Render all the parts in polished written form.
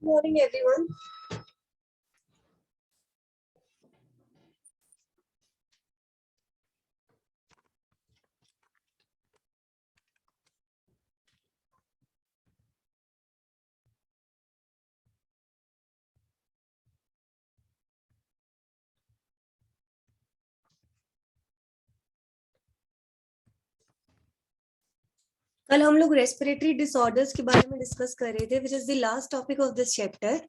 Morning, everyone. कल हम लोग रेस्पिरेटरी डिसऑर्डर्स के बारे में डिस्कस कर रहे थे, which is the last topic of this chapter.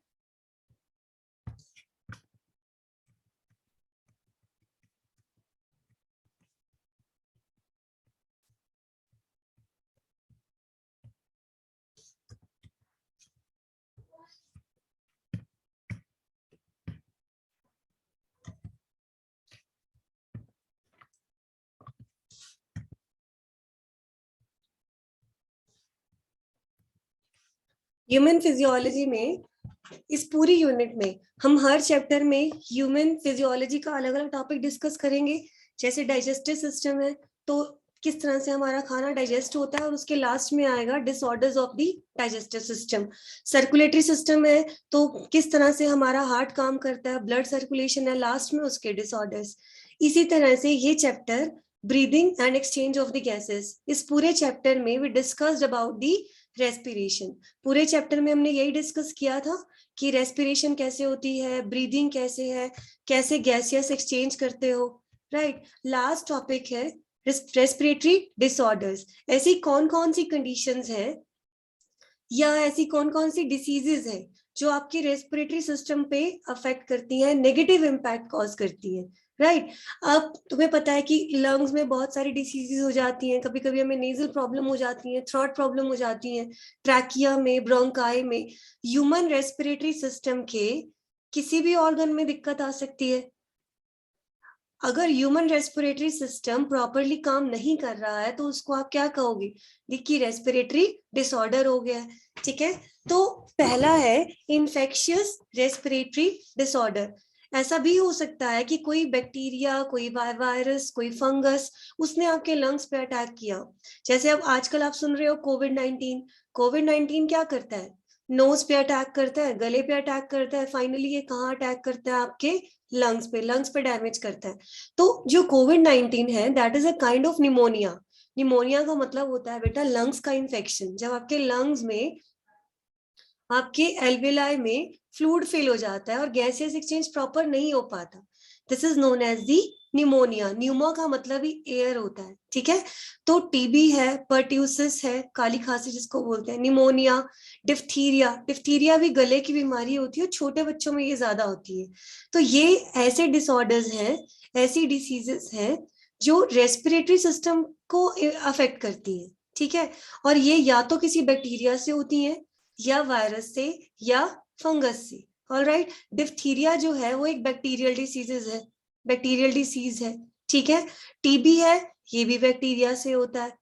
Human physiology में इस पूरी यूनिट में हम हर चैप्टर में ह्यूमन फिजियोलॉजी का अलग अलग टॉपिक डिस्कस करेंगे. जैसे डाइजेस्टिव सिस्टम है तो किस तरह से हमारा खाना डाइजेस्ट होता है, और उसके लास्ट में आएगा disorders of the digestive system. Circulatory system है तो किस तरह से हमारा हार्ट काम करता है, ब्लड सर्कुलेशन है, लास्ट में उसके डिसऑर्डर्स. इसी तरह से ये chapter breathing and exchange of the gases, इस पूरे चैप्टर में we discussed about the respiration. पूरे चैप्टर में हमने यही डिस्कस किया था कि रेस्पिरेशन कैसे होती है, ब्रीदिंग कैसे है, कैसे गैसियस एक्सचेंज करते हो, राइट. लास्ट टॉपिक है रेस्पिरेटरी डिसऑर्डर्स. ऐसी कौन कौन सी कंडीशंस हैं या ऐसी कौन कौन सी डिसीजेस हैं जो आपकी रेस्पिरेटरी सिस्टम पे अफेक्ट करती हैं, नेगेटिव इम्पैक्ट कॉज करती हैं, राइट. अब तुम्हें पता है कि लंग्स में बहुत सारी डिसीजेस हो जाती हैं, कभी कभी हमें नेजल प्रॉब्लम हो जाती है, थ्रोट प्रॉब्लम हो जाती है, ट्रैकिया में, ब्रोंकाई में. ह्यूमन रेस्पिरेटरी सिस्टम के किसी भी ऑर्गन में दिक्कत आ सकती है. अगर ह्यूमन रेस्पिरेटरी सिस्टम प्रॉपरली काम नहीं कर रहा है तो उसको आप क्या कहोगे, देखिए रेस्पिरेटरी डिसऑर्डर हो गया है. ठीक है, तो पहला है इन्फेक्शियस रेस्पिरेटरी डिसऑर्डर. ऐसा भी हो सकता है कि कोई बैक्टीरिया, कोई वायरस, कोई फंगस उसने आपके लंग्स पे अटैक किया. जैसे अब आजकल आप सुन रहे हो कोविड-19. कोविड-19 क्या करता है, नोज पे अटैक करता है, गले पे अटैक करता है, फाइनली ये कहाँ अटैक करता है, आपके लंग्स पे डैमेज करता है. तो जो कोविड-19 है that is a kind of pneumonia. Pneumonia का मतलब होता है बेटा लंग्स का इन्फेक्शन. जब आपके लंग्स में, आपके एल्वेलाई में फ्लूइड फिल हो जाता है और गैसेस एक्सचेंज प्रॉपर नहीं हो पाता, this is known as the pneumonia. Pneumo का मतलब ही एयर होता है. ठीक है, तो टीबी है, पर्ट्यूसिस है, काली खांसी जिसको बोलते हैं, निमोनिया, डिफ्थीरिया. डिफ्थीरिया भी गले की बीमारी होती है, छोटे बच्चों में ये ज्यादा होती है. तो ये ऐसे डिसऑर्डर्स हैं, ऐसी डिसीजेस हैं जो रेस्पिरेटरी सिस्टम को अफेक्ट करती है. ठीक है, और ये या तो किसी बैक्टीरिया से होती है, या वायरस से, या फंगस से. ऑलराइट, डिफ्थीरिया जो है वो एक बैक्टीरियल डिसीज है, बैक्टीरियल डिसीज है. ठीक है, टीबी है, ये भी बैक्टीरिया से होता है.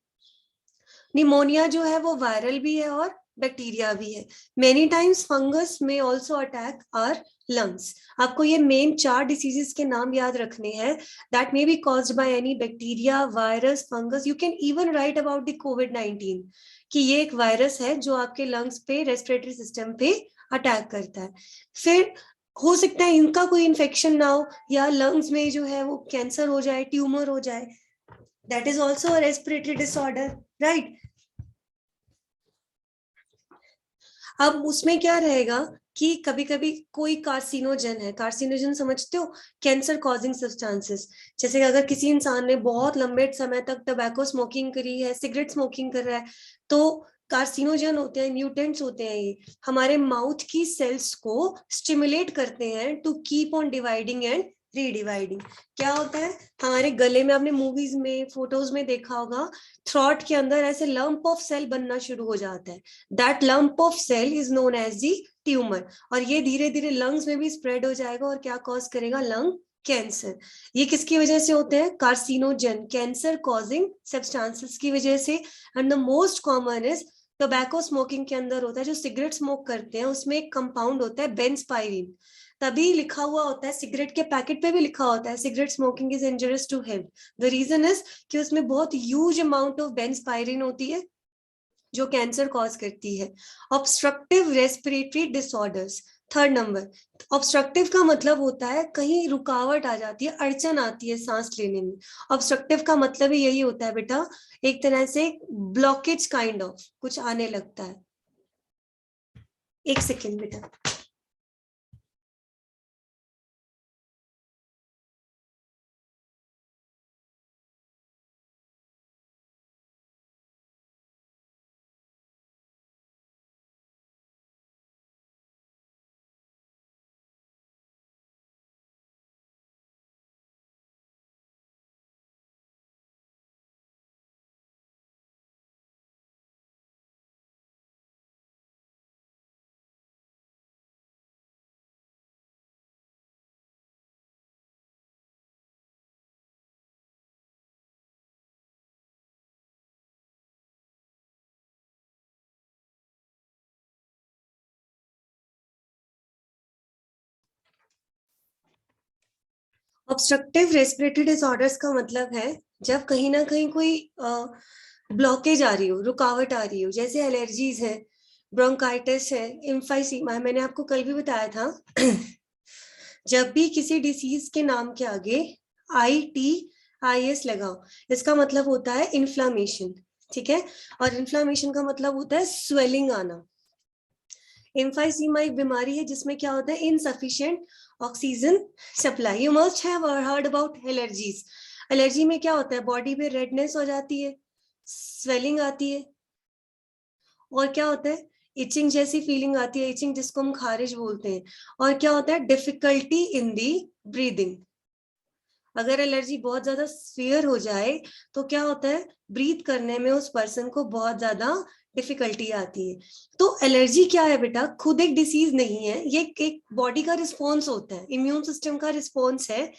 निमोनिया जो है वो वायरल भी है और बैक्टीरिया भी है. मेनी टाइम्स फंगस में ऑल्सो अटैक आर लंग्स. आपको ये मेन 4 डिसीजेस के नाम याद रखने हैं, that may be caused by any bacteria, virus, fungus. You can even write about the कोविड-19 कि ये एक वायरस है जो आपके लंग्स पे, रेस्पिरेटरी सिस्टम पे अटैक करता है. फिर हो सकता है इनका कोई इन्फेक्शन ना हो, या लंग्स में जो है वो कैंसर हो जाए, ट्यूमर हो जाए, that is also a respiratory disorder, right. अब उसमें क्या रहेगा कि कभी कभी कोई कार्सिनोजन है. कार्सिनोजन समझते हो, कैंसर कॉजिंग सब्सटेंसेस. जैसे अगर किसी इंसान ने बहुत लंबे समय तक टबैको स्मोकिंग करी है, सिगरेट स्मोकिंग कर रहा है, तो कार्सिनोजन होते हैं, न्यूटेंट्स होते हैं, ये हमारे माउथ की सेल्स को स्टिमुलेट करते हैं to keep on dividing and redividing. क्या होता है, हमारे गले में, आपने मूवीज में, फोटोज में देखा होगा, थ्रोट के अंदर ऐसे लंप ऑफ सेल बनना शुरू हो जाता है. That lump of cell is known as the tumour. और ये धीरे धीरे लंग्स में भी स्प्रेड हो जाएगा और क्या कॉज करेगा, लंग कैंसर. ये किसकी वजह से होते हैं, कार्सिनोजन, कैंसर कॉजिंग सब्सटेंसेस की वजह से. And the most common is tobacco smoking के अंदर होता है. जो सिगरेट स्मोक करते हैं उसमें एक कंपाउंड होता है बेंजपाइरिन. तभी लिखा हुआ होता है, सिगरेट के पैकेट पे भी लिखा होता है, cigarette smoking is injurious to health. The reason is कि उसमें बहुत ह्यूज अमाउंट ऑफ बेंजपाइरिन होती है, जो कैंसर कॉज करती है। Obstructive respiratory disorders, third number. Obstructive का मतलब होता है कहीं रुकावट आ जाती है, अड़चन आती है सांस लेने में। ऑब्स्ट्रक्टिव का मतलब ही यही होता है बेटा, एक तरह से ब्लॉकेज काइंड ऑफ कुछ आने लगता है। एक सेकेंड बेटा। ऑब्स्ट्रक्टिव रेस्पिरेटरी डिसऑर्डर्स का मतलब है जब कहीं ना कहीं कोई ब्लॉकेज आ रही हो, रुकावट आ रही हो, जैसे एलर्जीज है, ब्रोंकाइटिस है, इम्फाइसीमा है, मैंने आपको कल भी बताया था। जब भी किसी डिसीज के नाम के आगे ITIS लगाओ, इसका मतलब होता है इन्फ्लामेशन, ठीक है। और इन्फ्लामेशन का मतलब होता है स्वेलिंग आना। एम्फाइसीमा एक बीमारी है जिसमें क्या होता है, insufficient oxygen supply. You must have heard about allergies. Allergy में क्या होता है, बॉडी में रेडनेस हो जाती है, स्वेलिंग आती है, और क्या होता है, इचिंग जैसी फीलिंग आती है, इचिंग जिसको हम खारिज बोलते हैं। और क्या होता है, डिफिकल्टी इन दी ब्रीदिंग। अगर एलर्जी बहुत ज्यादा सीवियर हो जाए तो क्या होता है, ब्रीथ करने में उस पर्सन को बहुत ज्यादा डिफिकल्टी आती है। तो एलर्जी क्या है बेटा, खुद एक डिसीज नहीं है, ये एक बॉडी का रिस्पॉन्स होता है, इम्यून सिस्टम का रिस्पॉन्स है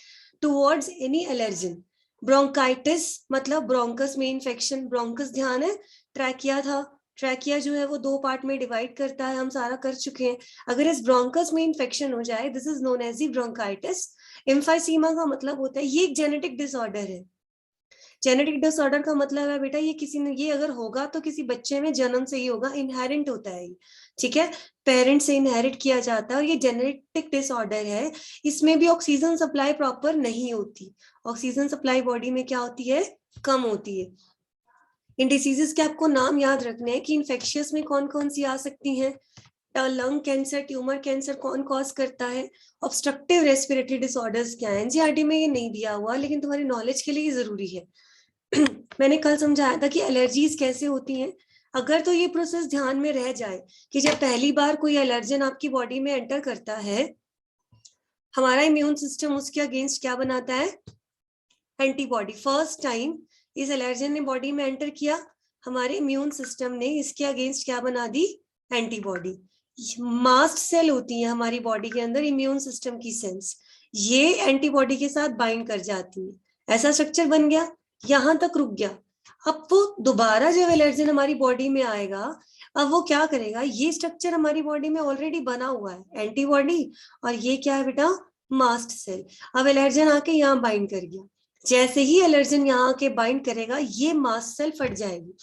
टुवर्ड्स एनी एलर्जन। ब्रोंकाइटिस मतलब ब्रोंकस में इन्फेक्शन, ब्रोंकस ध्यान है, ट्रैकिया था, ट्रैकिया जो है वो 2 पार्ट में डिवाइड करता है, हम सारा कर चुके हैं। अगर इस ब्रोंकस में इन्फेक्शन हो जाए, this is known as the bronchitis. Emphysema का मतलब होता है ये एक जेनेटिक डिसऑर्डर है। जेनेटिक डिसऑर्डर का मतलब है बेटा, ये किसी ने, ये अगर होगा तो किसी बच्चे में जन्म से ही होगा, इनहेरेंट होता है, ठीक है, पेरेंट से इनहेरिट किया जाता है, और ये जेनेटिक डिसऑर्डर है। इसमें भी ऑक्सीजन सप्लाई प्रॉपर नहीं होती, ऑक्सीजन सप्लाई बॉडी में क्या होती है, कम होती है। इन डिसीजेस के आपको नाम याद रखने हैं कि इन्फेक्शियस में कौन कौन सी आ सकती हैं। लंग कैंसर, ट्यूमर कैंसर कौन कॉज करता है, ऑब्स्ट्रक्टिव रेस्पिरेटरी डिसऑर्डर्स क्या है। एनसीईआरटी में ये नहीं दिया हुआ, लेकिन तुम्हारी नॉलेज के लिए ये जरूरी है। मैंने कल समझाया था कि एलर्जीज कैसे होती हैं। अगर तो ये प्रोसेस ध्यान में रह जाए कि जब पहली बार कोई एलर्जन आपकी बॉडी में एंटर करता है, हमारा इम्यून सिस्टम उसके अगेंस्ट क्या बनाता है, एंटीबॉडी। फर्स्ट टाइम इस एलर्जन ने बॉडी में एंटर किया, हमारे इम्यून सिस्टम ने इसके अगेंस्ट क्या बना दी, एंटीबॉडी। मास्ट सेल होती है हमारी बॉडी के अंदर, इम्यून सिस्टम की सेल्स, ये एंटीबॉडी के साथ बाइंड कर जाती है। ऐसा स्ट्रक्चर बन गया, यहां तक रुक गया। अब वो दोबारा जब एलर्जन हमारी बॉडी में आएगा, अब वो क्या करेगा, ये स्ट्रक्चर हमारी बॉडी में ऑलरेडी बना हुआ है, एंटीबॉडी, और ये क्या है बेटा, मास्ट सेल। अब एलर्जन आके यहाँ बाइंड कर गया, जैसे ही एलर्जन यहाँ के बाइंड करेगा, ये मास्ट सेल फट जाएगी,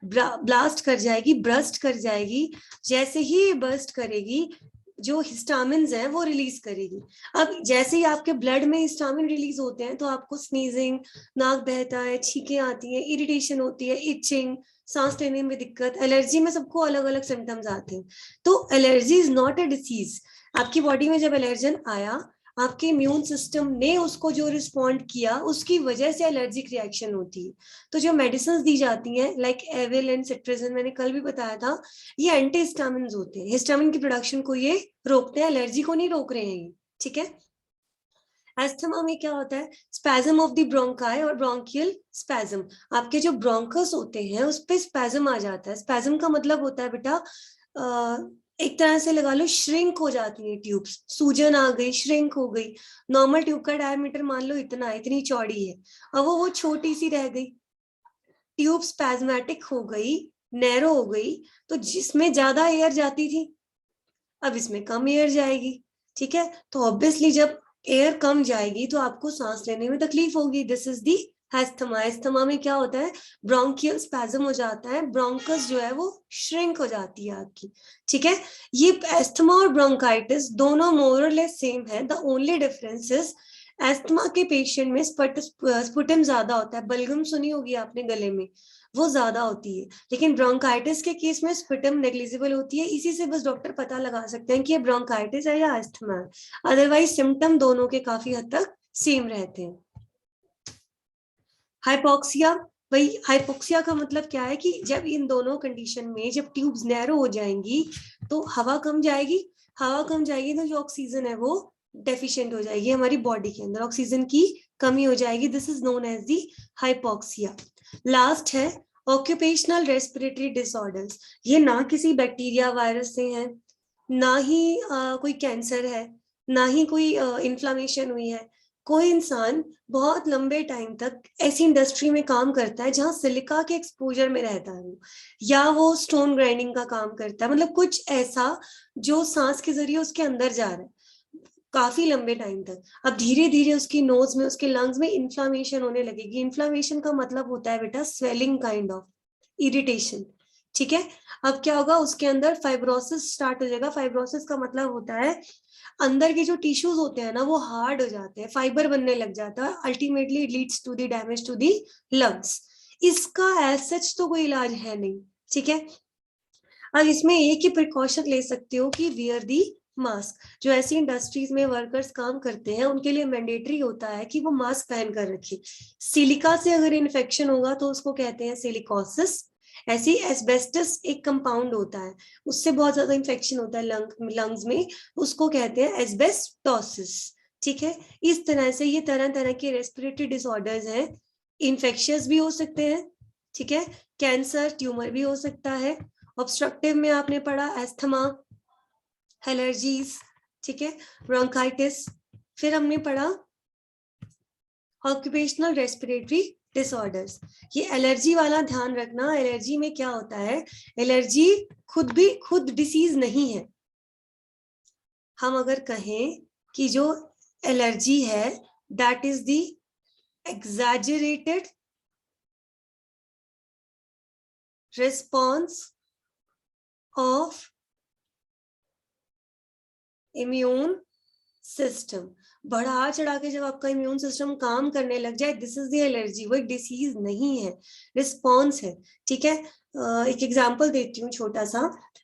ब्लास्ट कर जाएगी, ब्रस्ट कर जाएगी। जैसे ही बर्स्ट करेगी, जो हिस्टामिन्स हैं वो रिलीज करेगी। अब जैसे ही आपके ब्लड में हिस्टामिन रिलीज होते हैं तो आपको स्नीजिंग, नाक बहता है, छींकें आती है, इरिटेशन होती है, इचिंग, सांस लेने में दिक्कत। एलर्जी में सबको अलग अलग सिम्टम्स आते हैं। तो allergy is not a disease. आपकी बॉडी में जब एलर्जन आया, आपके इम्यून सिस्टम ने उसको जो रिस्पॉन्ड किया, उसकी वजह से एलर्जिक रिएक्शन होती है। तो जो मेडिसिन दी जाती हैं लाइक एविल एंड सिट्राजिन, मैंने कल भी बताया था, ये एंटी हिस्टामिन होते हैं, हिस्टामिन की प्रोडक्शन को ये रोकते हैं, एलर्जी को नहीं रोक रहे हैं ये, ठीक है। एस्थमा में क्या होता है, स्पैज्म ऑफ द ब्रोंकाई और ब्रोंकियल स्पैज्म। आपके जो ब्रोंकस होते हैं उस पे स्पैज्म आ जाता है। स्पैज्म का मतलब होता है बेटा, एक तरह से लगा लो श्रिंक हो जाती है ट्यूब्स, सूजन आ गई, श्रिंक हो गई। नॉर्मल ट्यूब का डायमीटर मान लो इतना, इतनी चौड़ी है, अब वो छोटी सी रह गई, ट्यूब स्पैज्मेटिक हो गई, नैरो हो गई। तो जिसमें ज्यादा एयर जाती थी, अब इसमें कम एयर जाएगी, ठीक है। तो ऑब्वियसली जब एयर कम जाएगी तो आपको सांस लेने में तकलीफ होगी, this is the asthma, asthma में क्या होता है, ब्रोंकियल स्पैज्म हो जाता है, ब्रोंकस जो है वो श्रिंक हो जाती है आपकी, ठीक है। ये एस्थमा और ब्रोंकाइटिस दोनों मोर और लेस सेम है, the only difference is asthma के पेशेंट में स्पुटम ज्यादा होता है, बलगम सुनी होगी आपने गले में, वो ज्यादा होती है, लेकिन ब्रोंकाइटिस के केस में स्पुटम नेग्लिजिबल होती है। इसी से बस डॉक्टर पता लगा सकते हैं कि ये ब्रोंकाइटिस है या एस्थमा है, अदरवाइज सिम्टम दोनों के काफी हद तक सेम रहते हैं। हाइपोक्सिया, भाई हाइपोक्सिया का मतलब क्या है कि जब इन दोनों कंडीशन में जब ट्यूब्स नैरो हो जाएंगी तो हवा कम जाएगी, हवा कम जाएगी तो जो ऑक्सीजन है वो डेफिशिएंट हो जाएगी, हमारी बॉडी के अंदर ऑक्सीजन की कमी हो जाएगी, this is known as the hypoxia. Last है ऑक्यूपेशनल रेस्पिरेटरी डिसऑर्डर्स, ये ना किसी बैक्टीरिया वायरस से है, ना ही कोई कैंसर है, ना ही कोई इन्फ्लामेशन हुई है। कोई इंसान बहुत लंबे टाइम तक ऐसी इंडस्ट्री में काम करता है जहां सिलिका के एक्सपोजर में रहता है वो, या वो स्टोन ग्राइंडिंग का काम करता है, मतलब कुछ ऐसा जो सांस के जरिए उसके अंदर जा रहा है काफी लंबे टाइम तक। अब धीरे धीरे उसकी नोज में, उसके लंग्स में इन्फ्लामेशन होने लगेगी। इन्फ्लामेशन का मतलब होता है बेटा स्वेलिंग काइंड ऑफ इरिटेशन, ठीक है। अब क्या होगा, उसके अंदर फाइब्रोसिस स्टार्ट हो जाएगा। फाइब्रोसिस का मतलब होता है अंदर के जो टिश्यूज होते हैं ना वो हार्ड हो जाते हैं, फाइबर बनने लग जाता है, ultimately it leads to the damage to the lungs. इसका एज सच तो कोई इलाज है नहीं, ठीक है। अब इसमें एक ही प्रिकॉशन ले सकते हो कि वियर दी मास्क। जो ऐसी इंडस्ट्रीज में वर्कर्स काम करते हैं उनके लिए मैंडेटरी होता है कि वो मास्क पहन कर रखे। सिलिका से अगर इन्फेक्शन होगा तो उसको कहते हैं सिलिकोसिस। ऐसी एस्बेस्टस एक कंपाउंड होता है, उससे बहुत ज्यादा इन्फेक्शन होता है लंग्स में, उसको कहते हैं एस्बेस्टोसिस, ठीक है। इस तरह से ये तरह तरह के रेस्पिरेटरी डिसऑर्डर्स हैं, इन्फेक्शियस भी हो सकते हैं, ठीक है, कैंसर ट्यूमर भी हो सकता है। ऑब्स्ट्रक्टिव में आपने पढ़ा एस्थमा, एलर्जीज, ठीक है, ब्रोंकाइटिस। फिर हमने पढ़ा ऑक्यूपेशनल रेस्पिरेटरी डिसऑर्डर्स। ये एलर्जी वाला ध्यान रखना, एलर्जी में क्या होता है, एलर्जी खुद डिसीज नहीं है। हम अगर कहें कि जो एलर्जी है that is the exaggerated response of immune system, बढ़ा चढ़ा के जब आपका इम्यून सिस्टम काम करने लग जाए, दिस इज द एलर्जी। वो एक डिसीज नहीं है, रिस्पॉन्स है, ठीक है। एक एग्जांपल देती हूँ छोटा सा।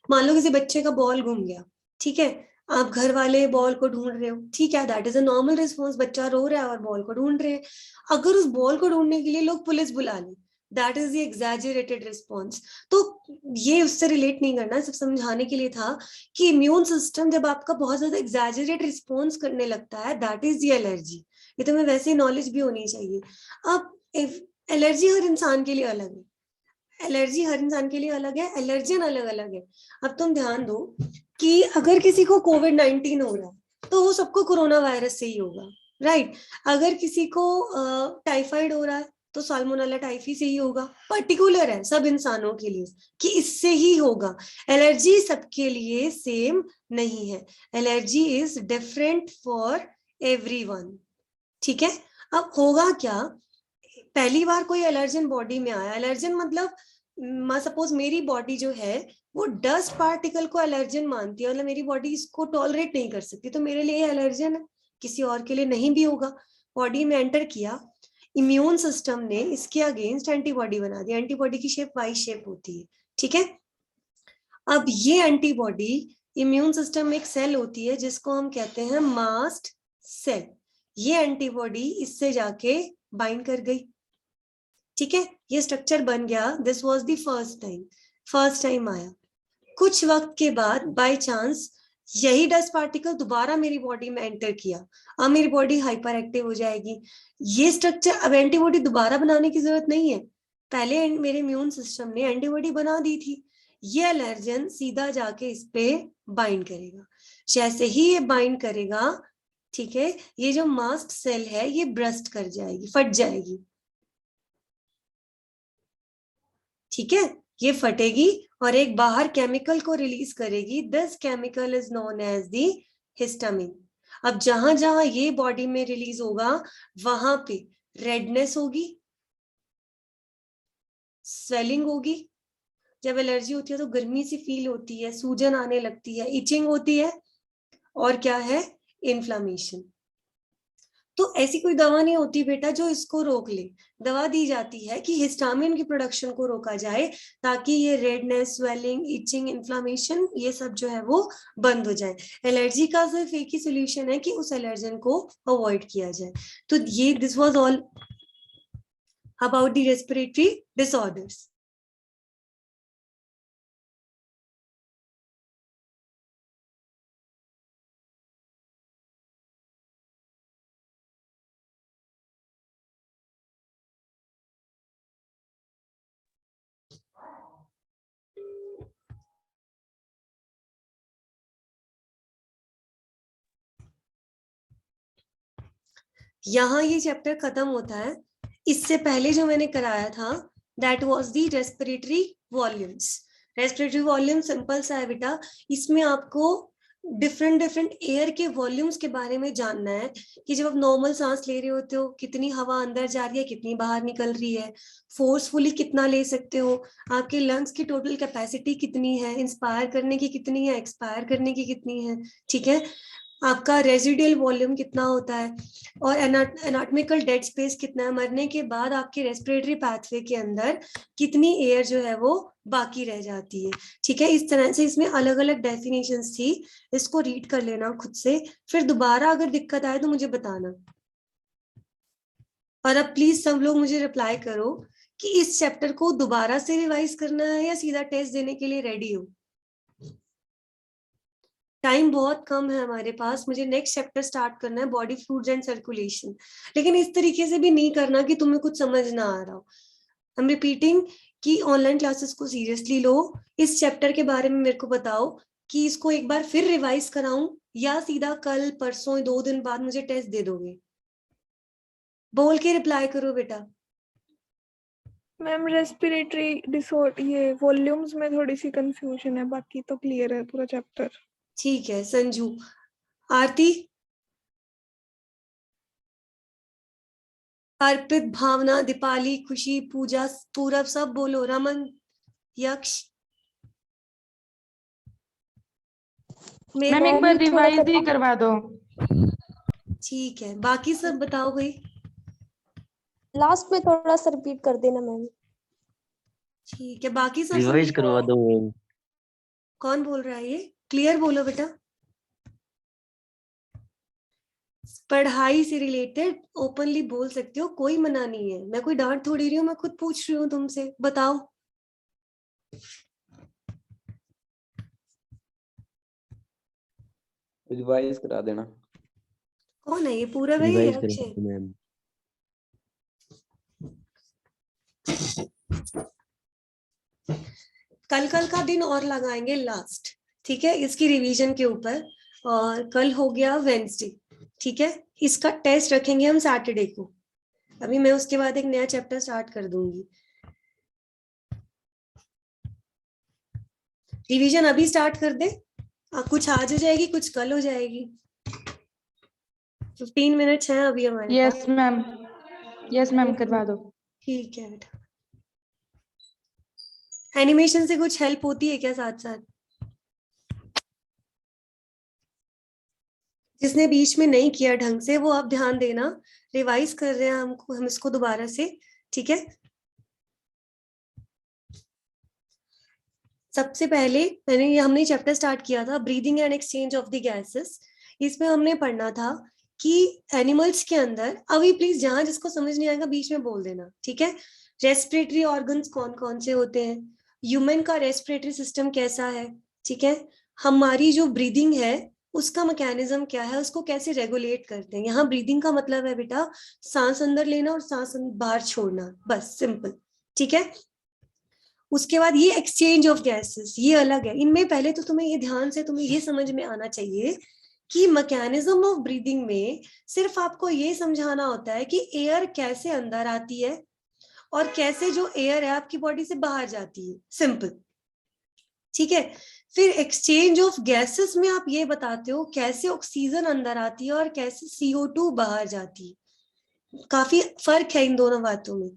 मान लो किसी बच्चे का बॉल गुम गया, ठीक है, आप घर वाले बॉल को ढूंढ रहे हो, ठीक है, that is a normal response, बच्चा रो रहा है और बॉल को ढूंढ रहे हैं। अगर उस बॉल को ढूंढने के लिए लोग पुलिस बुला लें, that is the exaggerated response. तो ये उससे रिलेट नहीं करना, सिर्फ समझाने के लिए था कि इम्यून सिस्टम जब आपका बहुत ज्यादा एग्जैजरेट रिस्पॉन्स करने लगता है दैट इज द एलर्जी। ये तो मैं वैसे नॉलेज भी होनी चाहिए। अब एलर्जी हर इंसान के लिए अलग है, एलर्जी हर इंसान के लिए अलग है, एलर्जन अलग अलग है। अब तुम ध्यान दो कि अगर किसी को कोविड-19 हो रहा है तो वो सबको कोरोना वायरस से ही होगा, राइट। अगर किसी को टाइफाइड हो रहा है तो साल्मोनेला टाइफी से ही होगा, पर्टिकुलर है सब इंसानों के लिए कि इससे ही होगा। एलर्जी सबके लिए सेम नहीं है, allergy is different for everyone, ठीक है। अब होगा क्या, पहली बार कोई एलर्जन बॉडी में आया, एलर्जन मतलब सपोज मेरी बॉडी जो है वो डस्ट पार्टिकल को एलर्जन मानती है, मतलब मेरी बॉडी इसको टॉलरेट नहीं कर सकती, तो मेरे लिए एलर्जन है, किसी और के लिए नहीं भी होगा। बॉडी में एंटर किया, इम्यून सिस्टम ने इसके अगेंस्ट एंटीबॉडी बना दी, एंटीबॉडी की शेप वाई शेप होती है, ठीक है। अब ये एंटीबॉडी, इम्यून सिस्टम में एक सेल होती है जिसको हम कहते हैं मास्ट सेल, ये एंटीबॉडी इससे जाके बाइंड कर गई, ठीक है, ये स्ट्रक्चर बन गया, this was the first time आया। कुछ वक्त के बाद बाय चांस यही डस्ट पार्टिकल दोबारा मेरी बॉडी में एंटर किया, अब मेरी बॉडी हाइपर एक्टिव हो जाएगी। ये स्ट्रक्चर, अब एंटीबॉडी दोबारा बनाने की जरूरत नहीं है, पहले मेरे इम्यून सिस्टम ने एंटीबॉडी बना दी थी। ये एलर्जन सीधा जाके इस पे बाइंड करेगा, जैसे ही ये बाइंड करेगा, ठीक है, ये जो मास्ट सेल है ये ब्रस्ट कर जाएगी, फट जाएगी, ठीक है, ये फटेगी और एक बाहर केमिकल को रिलीज करेगी, this chemical is known as the histamine. अब जहां जहां ये बॉडी में रिलीज होगा वहां पे रेडनेस होगी, स्वेलिंग होगी, जब एलर्जी होती है तो गर्मी सी फील होती है, सूजन आने लगती है, इचिंग होती है, और क्या है, इन्फ्लामेशन। तो ऐसी कोई दवा नहीं होती बेटा जो इसको रोक ले। दवा दी जाती है कि हिस्टामिन की प्रोडक्शन को रोका जाए, ताकि ये रेडनेस, स्वेलिंग, इचिंग, इन्फ्लामेशन, ये सब जो है वो बंद हो जाए। एलर्जी का सिर्फ एक ही सोल्यूशन है कि उस एलर्जन को अवॉइड किया जाए। तो ये this was all about the respiratory disorders. यहाँ ये चैप्टर खत्म होता है। इससे पहले जो मैंने कराया था that was the respiratory volumes. Respiratory volume simple सा है बेटा, इसमें आपको डिफरेंट डिफरेंट एयर के वॉल्यूम्स के बारे में जानना है कि जब आप नॉर्मल सांस ले रहे होते हो कितनी हवा अंदर जा रही है, कितनी बाहर निकल रही है, फोर्सफुली कितना ले सकते हो, आपके लंग्स की टोटल कैपेसिटी कितनी है, इंस्पायर करने की कितनी है, एक्सपायर करने की कितनी है, ठीक है, आपका रेजिडियल वॉल्यूम कितना होता है, और एनाटॉमिकल डेड स्पेस कितना है, मरने के बाद आपके रेस्पिरेटरी पाथवे के अंदर कितनी एयर जो है वो बाकी रह जाती है, ठीक है। इस तरह से इसमें अलग अलग डेफिनेशंस थी, इसको रीड कर लेना खुद से, फिर दोबारा अगर दिक्कत आए तो मुझे बताना। और अब प्लीज सब लोग मुझे रिप्लाई करो कि इस चैप्टर को दोबारा से रिवाइज करना है या सीधा टेस्ट देने के लिए रेडी हो। टाइम बहुत कम है हमारे पास, मुझे नेक्स्ट चैप्टर स्टार्ट करना है, बॉडी फ्लूइड्स एंड सर्कुलेशन, लेकिन इस तरीके से भी नहीं करना कि तुम्हें कुछ समझ ना आ रहा हो। आई एम रिपीटिंग कि ऑनलाइन क्लासेस को सीरियसली लो, इस चैप्टर के बारे में मेरे को बताओ कि इसको एक बार फिर रिवाइज कराऊं या सीधा कल परसों 2 दिन बाद मुझे टेस्ट दे दोगे। बोल के रिप्लाई करो बेटा। मैम रेस्पिरेटरी डिसऑर्डर ये वॉल्यूम्स में थोड़ी सी कंफ्यूजन है, बाकी तो क्लियर है पूरा चैप्टर। ठीक है संजू। आरती, अर्पित, भावना, दीपाली, खुशी, पूजा, पूरब, सब बोलो। रमन, यक्ष, मैम एक बार रिवाइज ही करवा दो। ठीक है, बाकी सब बताओ भाई। लास्ट में थोड़ा सा रिपीट कर देना मैम। ठीक है, बाकी सब रिवाइज करवा दो। कौन बोल रहा है ये, क्लियर बोलो बेटा। पढ़ाई से रिलेटेड ओपनली बोल सकते हो, कोई मना नहीं है, मैं कोई डांट थोड़ी रही हूँ, मैं खुद पूछ रही हूँ तुमसे, बताओ। रिवाइज करा देना। कौन है ये, पूरा भाई रिवाइज या करा अक्षय? मैम। कल का दिन और लगाएंगे लास्ट, ठीक है, इसकी रिवीजन के ऊपर। और कल हो गया वेंसडे, ठीक है, इसका टेस्ट रखेंगे हम सैटरडे को। अभी मैं उसके बाद एक नया चैप्टर स्टार्ट कर दूंगी। रिवीजन अभी स्टार्ट कर दे, कुछ आज हो जाएगी, कुछ कल हो जाएगी। 15 मिनट्स हैं अभी हमारे पास। यस मैम करवा दो। ठीक है बेटा। एनिमेशन से कुछ हेल्प होती है क्या साथ साथ? जिसने बीच में नहीं किया ढंग से वो आप ध्यान देना, रिवाइज कर रहे हैं हम इसको दोबारा से, ठीक है। सबसे पहले हमने चैप्टर स्टार्ट किया था breathing and exchange of the gases. इसमें हमने पढ़ना था कि एनिमल्स के अंदर, अभी प्लीज जहां जिसको समझ नहीं आएगा बीच में बोल देना, ठीक है। रेस्पिरेटरी ऑर्गन्स कौन कौन से होते हैं, ह्यूमन का रेस्पिरेटरी सिस्टम कैसा है, ठीक है, हमारी जो ब्रीदिंग है उसका मैकेनिज्म क्या है, उसको कैसे रेगुलेट करते हैं। यहाँ ब्रीदिंग का मतलब है बेटा सांस अंदर लेना और सांस बाहर छोड़ना, बस सिंपल, ठीक है। उसके बाद ये एक्सचेंज ऑफ गैसेस, ये अलग है। इनमें पहले तो तुम्हें ये ध्यान से तुम्हें ये समझ में आना चाहिए कि मैकेनिज्म ऑफ ब्रीदिंग में सिर्फ आपको ये समझाना होता है कि एयर कैसे अंदर आती है और कैसे जो एयर है आपकी बॉडी से बाहर जाती है, सिंपल, ठीक है। फिर एक्सचेंज ऑफ गैसेस में आप ये बताते हो कैसे ऑक्सीजन अंदर आती है और कैसे CO2 बाहर जाती है, काफी फर्क है इन दोनों बातों में।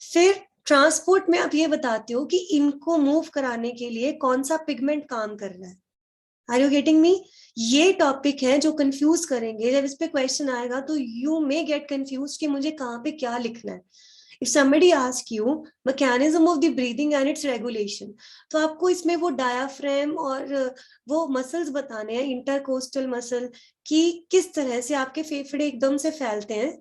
फिर ट्रांसपोर्ट में आप ये बताते हो कि इनको मूव कराने के लिए कौन सा पिगमेंट काम कर रहा है। Are you getting me? ये टॉपिक है जो कंफ्यूज करेंगे। जब इस पे क्वेश्चन आएगा तो यू मे गेट कंफ्यूज कि मुझे कहाँ पे क्या लिखना है। If somebody asks you mechanism of the breathing and its regulation, तो आपको इसमें वो डायाफ्राम और वो मसल्स बताने हैं, इंटरकोस्टल मसल, कि किस तरह से आपके फेफड़े एकदम से फैलते हैं,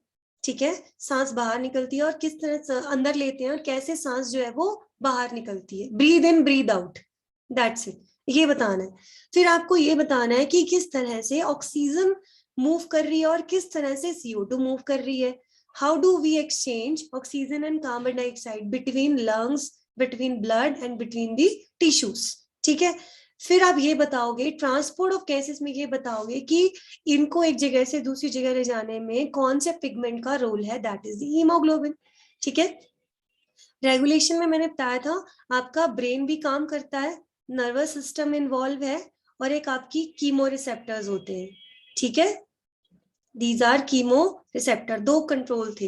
ठीक है, सांस बाहर निकलती है, और किस तरह से अंदर लेते हैं और कैसे सांस जो है वो बाहर निकलती है। Breathe in breathe out, that's it, ये बताना है। फिर आपको ये बताना है कि किस तरह से ऑक्सीजन मूव कर रही है और किस तरह से CO2 मूव कर रही है। How do we exchange oxygen and carbon dioxide between lungs, between blood and between the tissues? ठीक है। फिर आप ये बताओगे ट्रांसपोर्ट ऑफ गैसेस में, ये बताओगे कि इनको एक जगह से दूसरी जगह ले जाने में कौन से पिगमेंट का रोल है, दैट इज द हीमोग्लोबिन। ठीक है। रेगुलेशन में मैंने बताया था आपका ब्रेन भी काम करता है, नर्वस सिस्टम इन्वॉल्व है, और एक आपकी कीमो रिसेप्टर्स होते हैं। ठीक है, These are कीमो रिसेप्टर, दो कंट्रोल थे।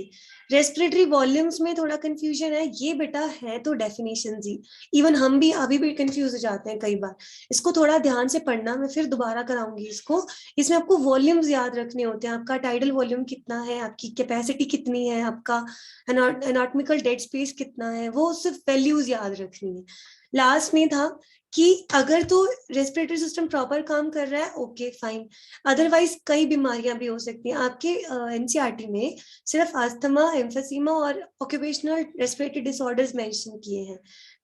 रेस्पिरेटरी वॉल्यूम्स में थोड़ा कंफ्यूजन है, ये बेटा है तो डेफिनेशन ही, इवन हम भी अभी भी कंफ्यूज हो जाते हैं कई बार। इसको थोड़ा ध्यान से पढ़ना, मैं फिर दोबारा कराऊंगी इसको। इसमें आपको वॉल्यूम्स याद रखने होते हैं, आपका टाइडल वॉल्यूम कितना है, आपकी कैपेसिटी कितनी है, आपका एनाटॉमिकल डेड स्पेस कितना है, वो सिर्फ वैल्यूज याद रखनी है। लास्ट में था कि अगर तो रेस्पिरेटरी सिस्टम प्रॉपर काम कर रहा है, ओके फाइन, अदरवाइज कई बीमारियां भी हो सकती हैं। आपके एनसीईआरटी में सिर्फ अस्थमा, एम्फीसीमा और ऑक्यूपेशनल रेस्पिरेटरी डिसऑर्डर्स मेंशन किए हैं।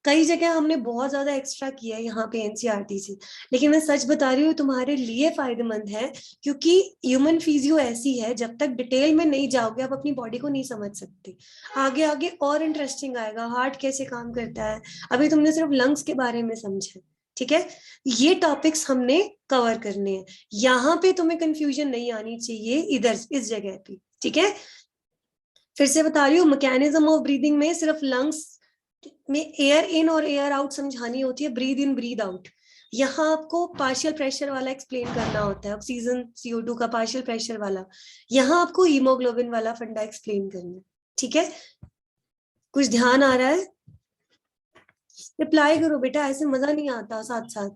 कई जगह हमने बहुत ज्यादा एक्स्ट्रा किया है यहाँ पे एनसीईआरटी से, लेकिन मैं सच बता रही हूँ तुम्हारे लिए फायदेमंद है, क्योंकि ह्यूमन फिजियो ऐसी है, जब तक डिटेल में नहीं जाओगे आप अपनी बॉडी को नहीं समझ सकते। आगे आगे और इंटरेस्टिंग आएगा, हार्ट कैसे काम करता है, अभी तुमने सिर्फ लंग्स के बारे में समझा। ठीक है, ये टॉपिक्स हमने कवर करने हैं, यहाँ पे तुम्हें कंफ्यूजन नहीं आनी चाहिए इधर इस जगह पे। ठीक है, फिर से बता रही हूँ, मैकेनिज्म ऑफ ब्रीदिंग में सिर्फ लंग्स में एयर इन और एयर आउट समझानी होती है, ब्रीद इन ब्रीद आउट। यहाँ आपको पार्शियल प्रेशर वाला एक्सप्लेन करना होता है, ऑक्सीजन CO2 का पार्शियल प्रेशर वाला। यहाँ आपको हीमोग्लोबिन वाला फंडा एक्सप्लेन करना है। ठीक है, कुछ ध्यान आ रहा है? रिप्लाई करो बेटा, ऐसे मजा नहीं आता साथ साथ।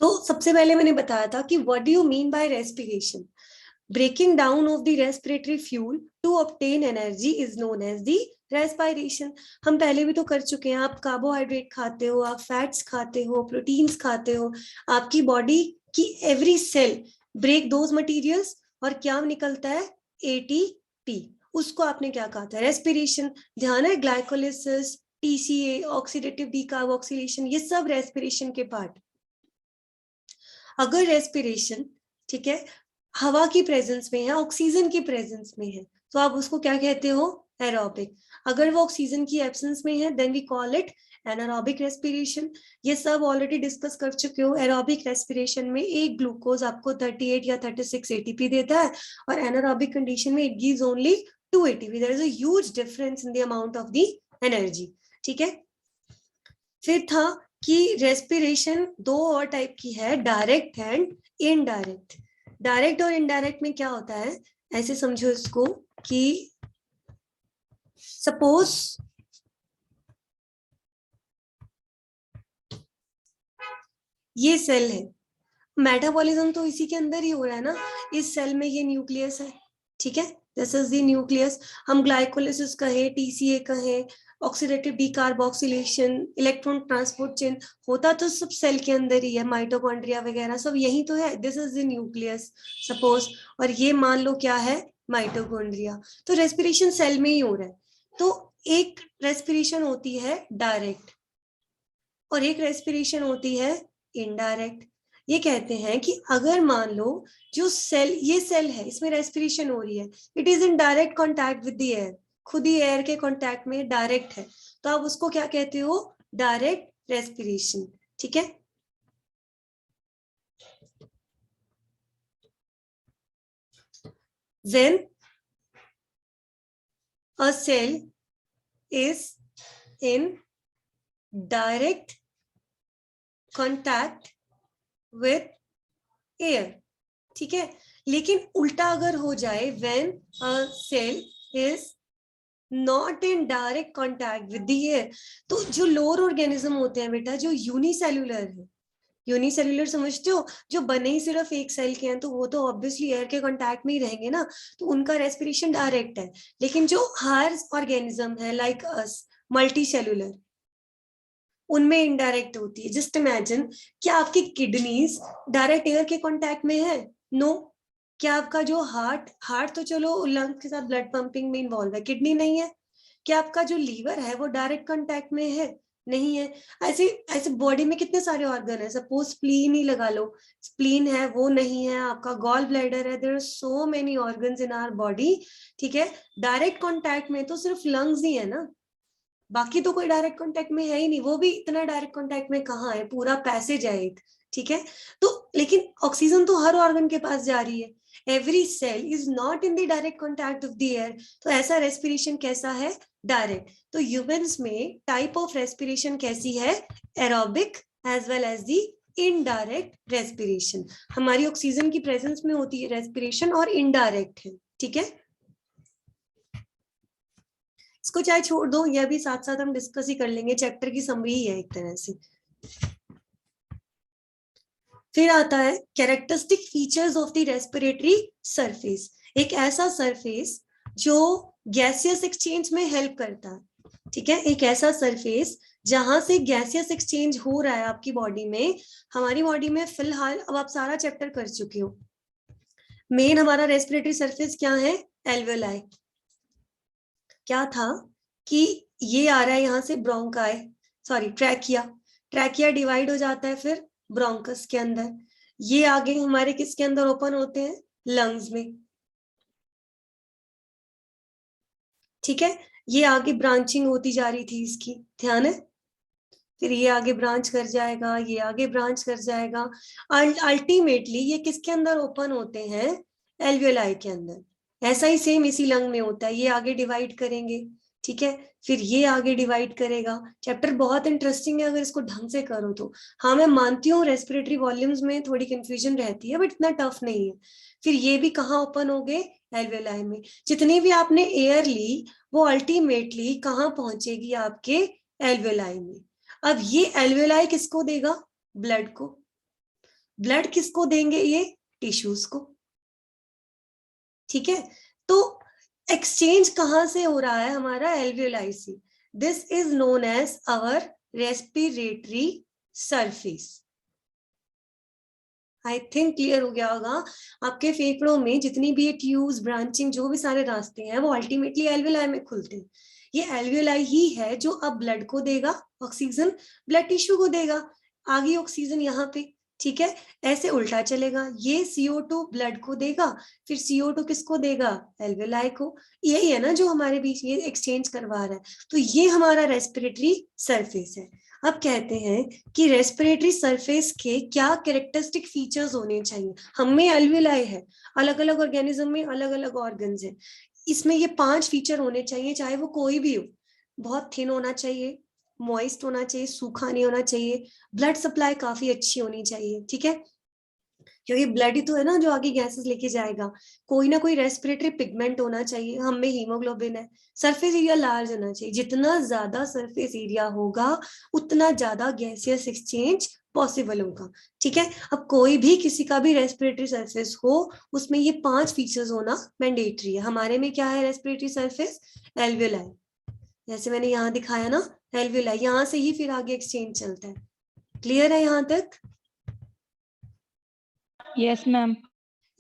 तो सबसे पहले मैंने बताया था कि what do you mean by respiration. Breaking down of the respiratory fuel to obtain energy is known as the respiration. हम पहले भी तो कर चुके हैं, आप कार्बोहाइड्रेट खाते हो, आप फैट्स खाते हो, प्रोटीन्स खाते हो, आपकी बॉडी की every cell break those materials, और क्या निकलता है, ATP। उसको आपने क्या कहा था, रेस्पिरेशन। ध्यान है, ग्लाइकोलिसिस, TCA, ऑक्सीडेटिव डीकार्बोक्सिलेशन, ये सब रेस्पिरेशन के पार्ट। अगर रेस्पिरेशन, ठीक है, हवा की प्रेजेंस में है, ऑक्सीजन की प्रेजेंस में है, तो आप उसको क्या कहते हो, एरोबिक। अगर वो ऑक्सीजन की एब्सेंस में है, then we call it anaerobic respiration. ये सब ऑलरेडी डिस्कस कर चुके हो। एरोबिक रेस्पिरेशन में एक ग्लूकोज आपको 38 या 36 ATP देता है, और एनारोबिक कंडीशन में it gives only 2 ATP। There is a huge difference in the amount of the energy. ठीक है, फिर था कि रेस्पिरेशन दो और टाइप की है, डायरेक्ट एंड इनडायरेक्ट। डायरेक्ट और इनडायरेक्ट में क्या होता है, ऐसे समझो इसको कि सपोज ये सेल है, मेटाबॉलिज्म तो इसी के अंदर ही हो रहा है ना, इस सेल में ये न्यूक्लियस है। ठीक है, दिस इज द न्यूक्लियस। हम ग्लाइकोलिसिस कहे, TCA कहे, oxidative decarboxylation, electron transport chain, होता तो सब सेल के अंदर ही है, माइटोकॉन्ड्रिया वगैरह सब यही तो है। This is the nucleus suppose, और ये मान लो क्या है, माइटोकॉन्ड्रिया। तो रेस्पिरेशन सेल में ही हो रहा है। तो एक रेस्पिरेशन होती है डायरेक्ट और एक रेस्पिरेशन होती है इनडायरेक्ट। ये कहते हैं कि अगर मान लो जो सेल, ये सेल है, इसमें रेस्पिरेशन हो रही है, it is in direct contact with the air, खुद ही एयर के कॉन्टैक्ट में डायरेक्ट है, तो आप उसको क्या कहते हो, डायरेक्ट रेस्पिरेशन। ठीक है, when a cell is in direct contact with air, ठीक है, लेकिन उल्टा अगर हो जाए, when a cell is not in direct contact with the air, तो जो लोअर ऑर्गेनिज्म होते हैं बेटा, जो यूनिसेल्युलर है, यूनिसेल्युलर समझते हो, जो बने ही सिर्फ एक सेल के हैं, तो वो तो ऑब्वियसली एयर के कांटेक्ट में ही रहेंगे ना, तो उनका रेस्पिरेशन डायरेक्ट है। लेकिन जो हायर ऑर्गेनिज्म है लाइक अस, मल्टी सेल्युलर, उनमें इनडायरेक्ट होती है। जस्ट इमेजिन, क्या आपकी किडनीज डायरेक्ट एयर के कांटेक्ट में है? नो। क्या आपका जो हार्ट तो चलो लंग्स के साथ ब्लड पंपिंग में इन्वॉल्व है, किडनी नहीं है। क्या आपका जो लीवर है वो डायरेक्ट कांटेक्ट में है? नहीं है। ऐसे ऐसे बॉडी में कितने सारे ऑर्गन है, सपोज स्प्लीन ही लगा लो, स्प्लीन है वो नहीं है, आपका गॉल ब्लैडर है, there are so many organs in our body, ठीक है। डायरेक्ट कांटेक्ट में तो सिर्फ लंग्स ही है ना, बाकी तो कोई डायरेक्ट कांटेक्ट में है ही नहीं, वो भी इतना डायरेक्ट कांटेक्ट में कहाँ है, पूरा पैसेज है एक, ठीक है। तो लेकिन ऑक्सीजन तो हर ऑर्गन के पास जा रही है, every cell is not in the direct contact of the air, तो ऐसा रेस्पिरेशन कैसा है? डायरेक्ट। तो ह्यूमंस में टाइप ऑफ रेस्पिरेशन कैसी है? Aerobic as well as the indirect respiration. हमारी ऑक्सीजन की प्रेजेंस में होती है रेस्पिरेशन, और इनडायरेक्ट है, ठीक है। इसको चाहे छोड़ दो, यह भी साथ साथ हम डिस्कस ही कर लेंगे, चैप्टर की समरी ही है एक तरह से। फिर आता है characteristic features of the respiratory surface. एक ऐसा सरफेस जो गैसियस एक्सचेंज में हेल्प करता है, ठीक है। एक ऐसा सरफेस जहां से गैसियस एक्सचेंज हो रहा है आपकी बॉडी में। हमारी बॉडी में फिलहाल, अब आप सारा चैप्टर कर चुके हो, मेन हमारा रेस्पिरेटरी सरफेस क्या है? एल्वेलाई। क्या था कि ये आ रहा है यहाँ से bronchi, sorry trachea, trachea divide हो जाता है फिर ब्रोंकस के अंदर, ये आगे हमारे किसके अंदर ओपन होते हैं? लंग्स में, ठीक है। ये आगे ब्रांचिंग होती जा रही थी इसकी, ध्यान है। फिर ये आगे ब्रांच कर जाएगा, ये आगे ब्रांच कर जाएगा, अल्टीमेटली ये किसके अंदर ओपन होते हैं? एल्वियोलाई के अंदर। ऐसा ही सेम इसी लंग में होता है, ये आगे डिवाइड करेंगे, ठीक है, फिर ये आगे डिवाइड करेगा। चैप्टर बहुत इंटरेस्टिंग है अगर इसको ढंग से करो तो। हाँ मैं मानती हूँ रेस्पिरेटरी वॉल्यूम्स में थोड़ी कंफ्यूजन रहती है, बट इतना टफ नहीं है। फिर ये भी कहाँ ओपन हो गए? एल्वियोलाई में। जितनी भी आपने एयर ली वो अल्टीमेटली कहाँ पहुंचेगी? आपके एल्वियोलाई में। अब ये एल्वियोलाई किसको देगा? ब्लड को। ब्लड किसको देंगे? ये टिश्यूज को, ठीक है। तो एक्सचेंज कहां से हो रहा है? हमारा एल्वियोलाई से। This is known as our respiratory surface. I think clear हो गया होगा। आपके फेफड़ों में जितनी भी ट्यूब्स, ब्रांचिंग, जो भी सारे रास्ते हैं वो अल्टीमेटली एल्वियोलाई में खुलते हैं। ये एल्वियोलाई ही है जो अब ब्लड को देगा ऑक्सीजन, ब्लड टिश्यू को देगा, आगे ऑक्सीजन यहाँ पे, ठीक है। ऐसे उल्टा चलेगा, ये CO2 ब्लड को देगा, फिर CO2 किसको देगा? एल्वियोलाई को। यही है ना जो हमारे बीच ये एक्सचेंज करवा रहा है। तो ये हमारा रेस्पिरेटरी सरफेस है। अब कहते हैं कि रेस्पिरेटरी सरफेस के क्या कैरेक्टरिस्टिक फीचर्स होने चाहिए। हम में एल्वियोलाई है, अलग अलग ऑर्गेनिज्म में अलग अलग ऑर्गन्स है, इसमें ये 5 फीचर होने चाहिए, चाहे वो कोई भी हो। बहुत थिन होना चाहिए, मॉइस्ट होना चाहिए, सूखा नहीं होना चाहिए, ब्लड सप्लाई काफी अच्छी होनी चाहिए, ठीक है, क्योंकि ब्लड ही तो है ना जो आगे गैसेस लेके जाएगा। कोई ना कोई रेस्पिरेटरी पिगमेंट होना चाहिए, हम में हीमोग्लोबिन है। सरफेस एरिया लार्ज होना चाहिए, जितना ज्यादा सरफेस एरिया होगा उतना ज्यादा गैसियस एक्सचेंज पॉसिबल होगा, ठीक है। अब कोई भी किसी का भी रेस्पिरेटरी सरफेस हो उसमें ये 5 फीचर्स होना मैंडेटरी है। हमारे में क्या है रेस्पिरेटरी सरफेस? एल्वियोलाई, जैसे मैंने यहाँ दिखाया ना, एल्वियोलाई, यहाँ से ही फिर आगे एक्सचेंज चलता है। क्लियर है यहाँ तक? Yes ma'am.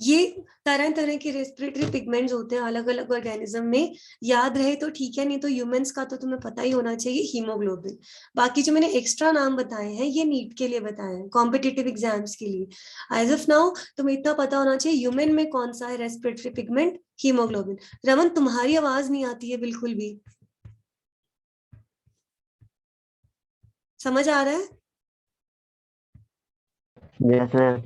ये तरह तरह के रेस्पिरेटरी पिगमेंट्स होते हैं अलग अलग ऑर्गेनिज्म में, याद रहे तो ठीक है, नहीं तो ह्यूमंस का तो तुम्हें पता ही होना चाहिए, हीमोग्लोबिन। बाकी जो मैंने एक्स्ट्रा नाम बताए हैं ये नीट के लिए बताए हैं, कॉम्पिटिटिव एग्जाम्स के लिए। एज ऑफ नाउ तुम्हें इतना पता होना चाहिए ह्यूमन में कौन सा है रेस्पिरेटरी पिगमेंट? हीमोग्लोबिन। रमन तुम्हारी आवाज नहीं आती है बिल्कुल भी, समझ आ रहा है? Yes ma'am.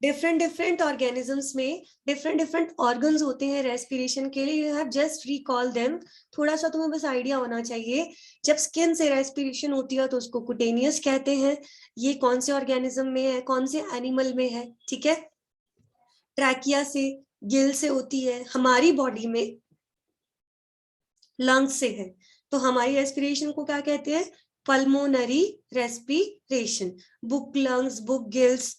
Different different organisms में डिफरेंट डिफरेंट ऑर्गन्स होते हैं रेस्पिरेशन के लिए, you have just recall them. थोड़ा सा तुम्हें बस आइडिया होना चाहिए। जब स्किन से रेस्पिरेशन होती है तो उसको कुटेनियस कहते हैं। ये कौन से ऑर्गेनिज्म में है, कौन से एनिमल में है, ठीक है। ट्रैकिया से, गिल से होती है, हमारी बॉडी में लंग्स से है। तो हमारी रेस्पिरेशन को क्या कहते हैं? Pulmonary respiration. Book lungs, book gills,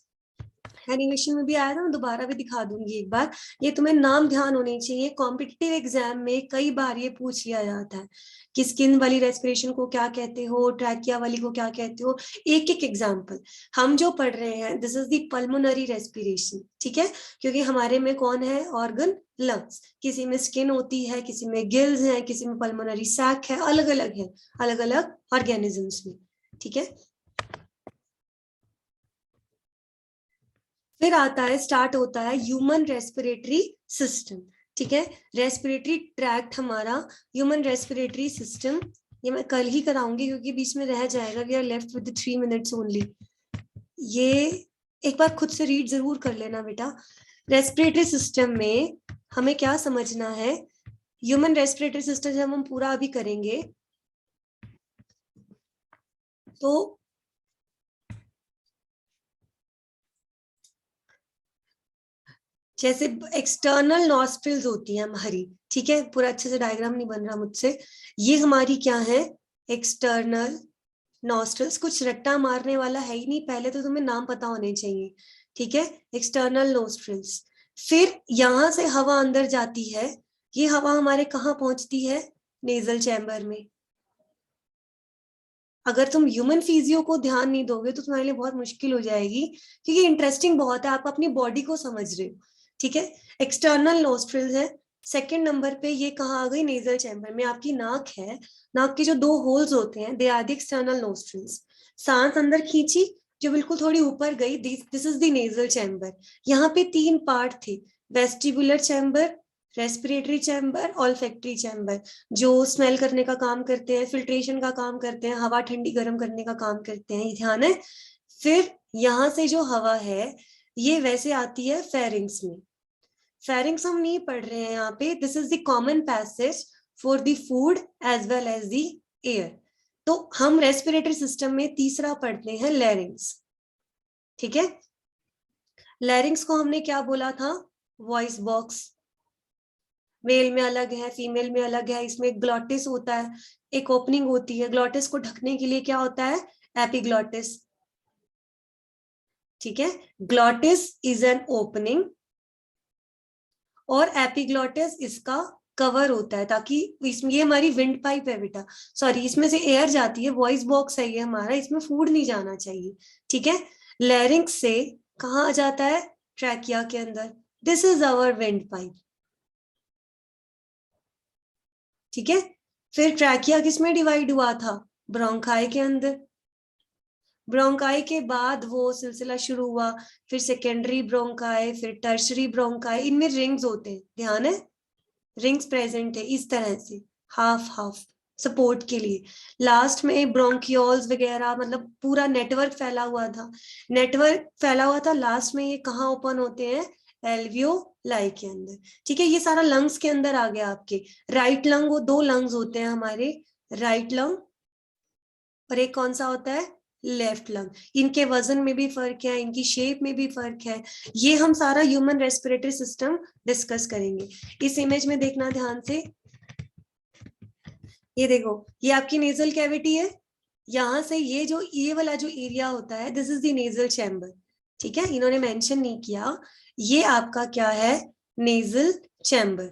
animation में भी आया था, मैं दोबारा भी दिखा दूंगी एक बार। ये तुम्हें नाम ध्यान होने चाहिए, कॉम्पिटिटिव एग्जाम में कई बार ये पूछ लिया जाता है कि स्किन वाली रेस्पिरेशन को क्या कहते हो, ट्रैकिया वाली को क्या कहते हो। एक एक एग्जाम्पल हम जो पढ़ रहे हैं, this is the pulmonary respiration, ठीक है, क्योंकि हमारे में कौन है? Organ lungs. किसी में स्किन होती है, किसी में गिल्स है, किसी में पल्मोनरी सैक है, अलग अलग है, अलग अलग ऑर्गेनिजम्स में, ठीक है। फिर आता है, स्टार्ट होता है ह्यूमन रेस्पिरेटरी सिस्टम, ठीक है। रेस्पिरेटरी ट्रैक्ट हमारा ह्यूमन रेस्पिरेटरी सिस्टम, ये मैं कल ही कराऊंगी क्योंकि बीच में रह जाएगा। We are left with 3 minutes only. ये एक बार खुद से रीड जरूर कर लेना बेटा। रेस्पिरेटरी सिस्टम में हमें क्या समझना है? ह्यूमन रेस्पिरेटरी सिस्टम जब हम पूरा अभी करेंगे तो जैसे एक्सटर्नल नॉस्ट्रिल्स होती हैं हमारी, ठीक है, पूरा अच्छे से डायग्राम नहीं बन रहा मुझसे। ये हमारी क्या है? External nostrils. कुछ रट्टा मारने वाला है ही नहीं, पहले तो तुम्हें नाम पता होने चाहिए, ठीक है। External nostrils. फिर यहां से हवा अंदर जाती है, ये हवा हमारे कहाँ पहुंचती है? नेजल चैम्बर में। अगर तुम ह्यूमन फिजियो को ध्यान नहीं दोगे तो तुम्हारे लिए बहुत मुश्किल हो जाएगी, क्योंकि इंटरेस्टिंग बहुत है, आप अपनी बॉडी को समझ रहे हो, ठीक है। एक्सटर्नल नोस्ट्रिल्स है। सेकंड नंबर पे ये कहाँ आ गई? नेजल चैम्बर में। आपकी नाक है, नाक के जो 2 होल्स होते हैं, they are the external nostrils. सांस अंदर खींची, जो बिल्कुल थोड़ी ऊपर गई, this is the nasal chamber. यहाँ पे 3 पार्ट थे, vestibular chamber, respiratory chamber, olfactory chamber, जो स्मेल करने का काम करते हैं, फिल्ट्रेशन का काम करते हैं, हवा ठंडी गर्म करने का काम करते हैं, ये ध्यान है। फिर यहाँ से जो हवा है ये वैसे आती है फेरिंग्स में। फेरिंग्स हम नहीं पढ़ रहे हैं यहाँ पे, this is the common passage for the food as well as the air. तो हम रेस्पिरेटरी सिस्टम में तीसरा पढ़ते हैं लैरिंग्स, ठीक है। लैरिंग्स को हमने क्या बोला था? Voice box. मेल में अलग है, फीमेल में अलग है। इसमें एक ग्लॉटिस होता है, एक ओपनिंग होती है। ग्लॉटिस को ढकने के लिए क्या होता है? एपिग्लॉटिस, ठीक है। ग्लॉटिस इज एन ओपनिंग और एपिग्लॉटिस इसका कवर होता है, ताकि इसमें, ये हमारी विंड पाइप है बेटा, सॉरी, इसमें से एयर जाती है। वॉइस बॉक्स है ये हमारा, इसमें फूड नहीं जाना चाहिए, ठीक है। लैरिंक्स से कहाँ आ जाता है? ट्रैकिया के अंदर। This is our wind pipe, ठीक है। फिर ट्रैकिया किसमें डिवाइड हुआ था? ब्रोंकाई के अंदर। ब्रोंकाई के बाद वो सिलसिला शुरू हुआ, फिर सेकेंडरी ब्रोंकाई, फिर टर्शरी ब्रोंकाई। इनमें रिंग्स होते हैं, ध्यान है, रिंग्स प्रेजेंट है इस तरह से, हाफ हाफ सपोर्ट के लिए। लास्ट में ब्रोंकियोल्स वगैरह, मतलब पूरा नेटवर्क फैला हुआ था, नेटवर्क फैला हुआ था। लास्ट में ये कहाँ ओपन होते हैं? एल्वियोलाई के अंदर, ठीक है। ये सारा लंग्स के अंदर आ गया आपके। राइट लंग, वो 2 लंग्स होते हैं हमारे, राइट लंग, और एक कौन सा होता है? Left lung. इनके वजन में भी फर्क है, इनकी शेप में भी फर्क है। ये हम सारा ह्यूमन रेस्पिरेटरी सिस्टम डिस्कस करेंगे। इस इमेज में देखना ध्यान से, ये देखो, ये आपकी नेजल कैविटी है। यहाँ से ये वाला जो एरिया होता है, this is the nasal chamber, ठीक है। इन्होंने मेंशन नहीं किया, ये आपका क्या है? नेजल चैम्बर,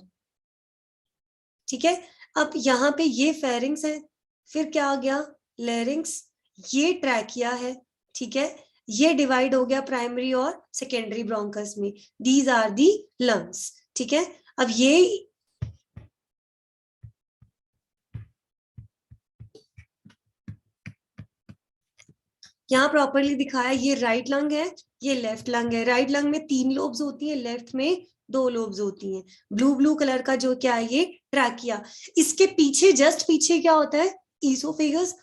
ठीक है। अब यहाँ पे ये फेरिंग्स है, फिर क्या आ गया? लैरिंग्स। ये ट्रैकिया है, ठीक है। ये डिवाइड हो गया प्राइमरी और सेकेंडरी ब्रोंकस में। दीज आर दी लंग्स, ठीक है। अब ये यहाँ प्रॉपरली दिखाया, ये राइट लंग है, ये लेफ्ट लंग है। राइट लंग में 3 लोब्स होती हैं, लेफ्ट में 2 लोब्स होती हैं। ब्लू ब्लू कलर का जो क्या है? ये ट्रैकिया। इसके पीछे, जस्ट पीछे क्या होता है? ईसोफेगस,